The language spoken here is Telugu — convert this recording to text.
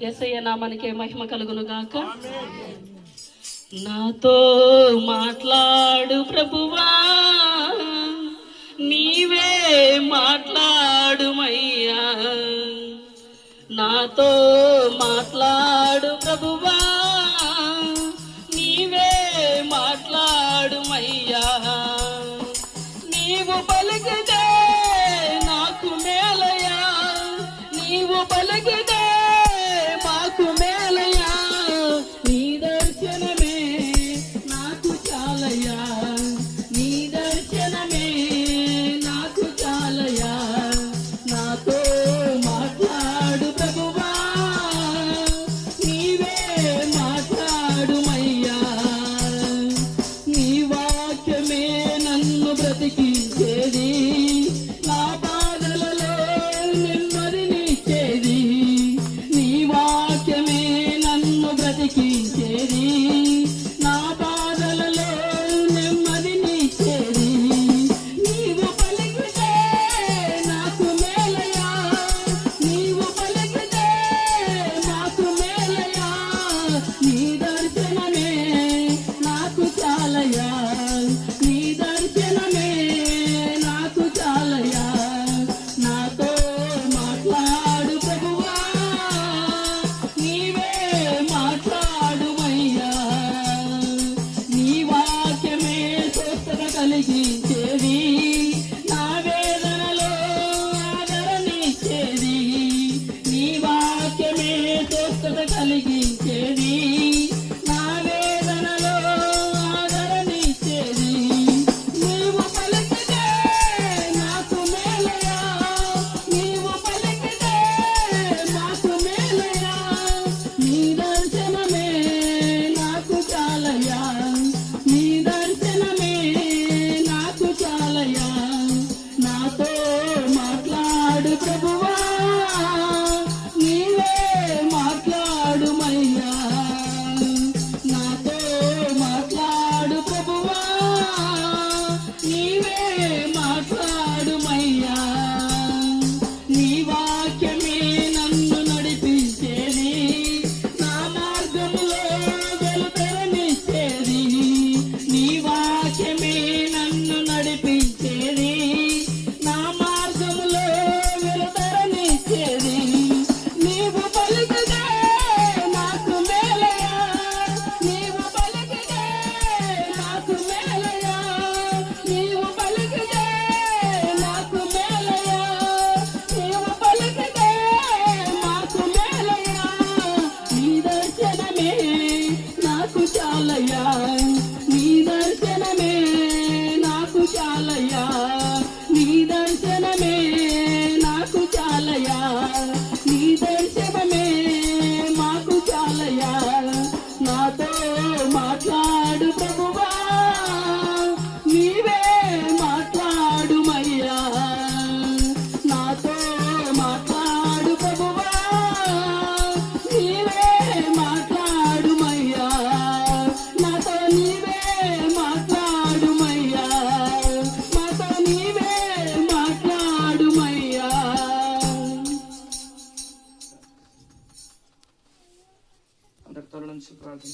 యేసయ్య నామానికే మహిమ కలుగును గాక. నాతో మాట్లాడు ప్రభువా, నీవే మాట్లాడుమయ్యా. నాతో మాట్లాడు ప్రభువా, నీవే మాట్లాడుమయ్యా. నీవు పలికితే నాకు మేలయ్యా, నీవు పలికితే మాకు మేలయ్యా. నీ దర్శనమే నాకు చాలయ్యా, నీ దర్శనమే నాకు చాలయ్యా. నాతో మాట్లాడు ప్రభువా, నీవే మాట్లాడుమయ్యా. నీ వాక్యమే నన్ను బ్రతికించేది, నా బాధలలో నెమ్మదినిచ్చేది. నీ వాక్యమే నన్ను బ్రతికించేది, నా బాధలలో నెమ్మదినిచ్చేది. నీవు పలికితే నాకు మేలయ్యా, నీవు పలికితే నాకు మేలయ్యా. నీ దర్శనమే నాకు చాలయ్యా, నీ దర్శనమే నాకు చాలయ్యా. నాతో మాట్లాడు ప్రభువా, నీవే మాట్లాడుమయ్యా. నీ వాక్యమే స్వస్థత కలిగించేది, నా వేదనలో ఆదరణిచ్చేది. నీ వాక్యమే స్వస్థత కలిగించేది, నా వేదనలో ఆదరణిచ్చేది. నీవు పలికితే నాకు మేలయ్యా, నీవు పలికితే మాకు మేలయ్యా. నీ దర్శనమే నాకు చాలయ్యా, నీ దర్శనమే నాకు చాలయ్యా. నాతో మాట్లాడు ప్రభువా, నీవే మాట్లాడుమయ్యా. నాతో మాట్లాడు ప్రభువా, నీవే మాట్లాడుమయ్యా. నీ వాక్యమే నన్ను నడిపించేది, నా మార్గములో వెలుతురునిచ్చేది. నీ వాక్యమే నన్ను నడిపించేది, నా మార్గములో వెలుతురునిచ్చేది. నీవు పలికితే నాకు మేలయ్యా, నీవు పలికితే నాకు మేలయ్యా. నీవు పలికితే నాకు మేలయ్యా, నీవు పలికితే మాకు మేలయ్యా. నీ దర్శనమే నాకు చాలయ్యా, నీ దర్శనమే నాకు చాలయ్యా. నీ దర్శనమే నాకు చాలయ్యా, నీ దర్శనమే మాకు చాలయ్యా. నాతో మాట్లాడు ప్రభువా, నీవే మాట్లాడుమయ్యా. నాతో మాట్లాడు ప్రభువా, నీవే మాట్లాడుమయ్యా. నాతో నీవే మాట్లాడుమయ్యా, నాతో నీవే మాట్లాడుమయ్యా. అందరి తల నుంచి ప్రార్థన